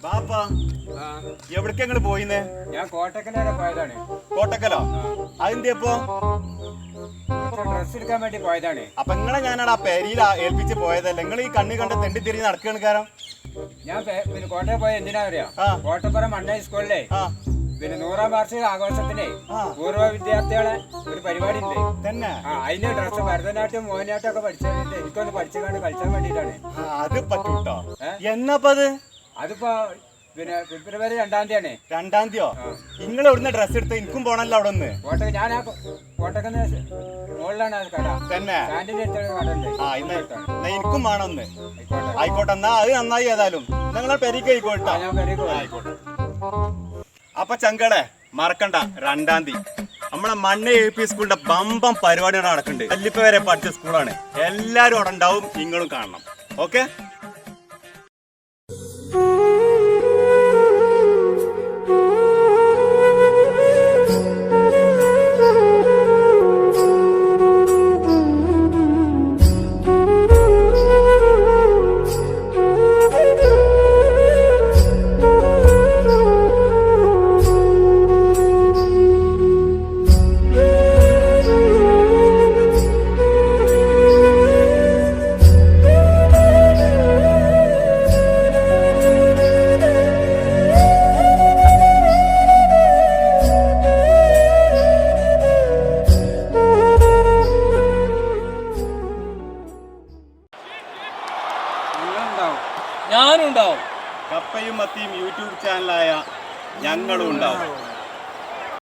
ബാപ്പാ എവിടേക്ക് ഞങ്ങള് പോയിന്നേ? ഞാൻ കോട്ടക്കൽ വരെ പോയതാണ്. കോട്ടക്കലോ? അതെന്തിയപ്പോ? ഡ്രസ് എടുക്കാൻ വേണ്ടി പോയതാണ്. അപ്പൊ നിങ്ങളെ ഞാനാണ് ആ പെരിയിൽ ഏൽപ്പിച്ച് പോയതല്ലേ? നിങ്ങൾ ഈ കണ്ണി കണ്ട് തെണ്ടി തിരിഞ്ഞ് നടക്കുകയാണ് കാരണം. ഞാൻ പിന്നെ കോട്ടയം പോയത് എന്തിനാ അറിയാം? കോട്ടപ്പുറം മണ്ണ സ്കൂളിലെ പിന്നെ 100ാം വാർഷിക ആഘോഷത്തിന് പൂർവ്വ വിദ്യാർത്ഥികളെ ഒരു പരിപാടി ഉണ്ട് തന്നെ. അതിന് ഡ്രസ് ഭരതനാട്യം മോഹിനിയാട്ടം ഒക്കെ പഠിച്ചത് എനിക്കൊന്ന് പഠിച്ചുകൊണ്ട് കളിച്ചാൻ വേണ്ടിയിട്ടാണ്. അത് പറ്റൂട്ടോ. എന്നപ്പോ അതിപ്പോ പിന്നെ ഫെബ്രുവരി 2-ാം തീയതിയാണ്. 2-ാം തീയതിയോ? നിങ്ങൾ എവിടുന്ന ഡ്രസ് എടുത്ത്? എനിക്കും പോണല്ലോ അവിടെ ഒന്ന്. കോട്ടക്ക് ഞാൻ കോട്ടക്കുന്ന മുകളിലാണ് കട തന്നെ. സ്റ്റാൻഡിന്റെ അടുത്തൊരു കട ഉണ്ട്. എനിക്കും വേണം ഒന്ന്. ആയിക്കോട്ടെ, എന്നാ അത് നന്നായി. ഏതായാലും നിങ്ങളെ പെരീക്ക് ആയിക്കോട്ടെ. ആയിക്കോട്ടെ. അപ്പൊ ചങ്കളെ മറക്കണ്ട, 2-ാം തീയതി നമ്മളെ മണ്ണ AP സ്കൂളിന്റെ ബമ്പം പരിപാടികൾ നടക്കുന്നുണ്ട്. വല്ലിപ്പ വരെ പഠിച്ച സ്കൂളാണ്. എല്ലാരും അവിടെ ഉണ്ടാവും, നിങ്ങളും കാണണം. ഓക്കെ. ഞാനും ഉണ്ടാവും. കപ്പയും മത്തിയും യൂട്യൂബ് ചാനലായ ഞങ്ങളും ഉണ്ടാവും.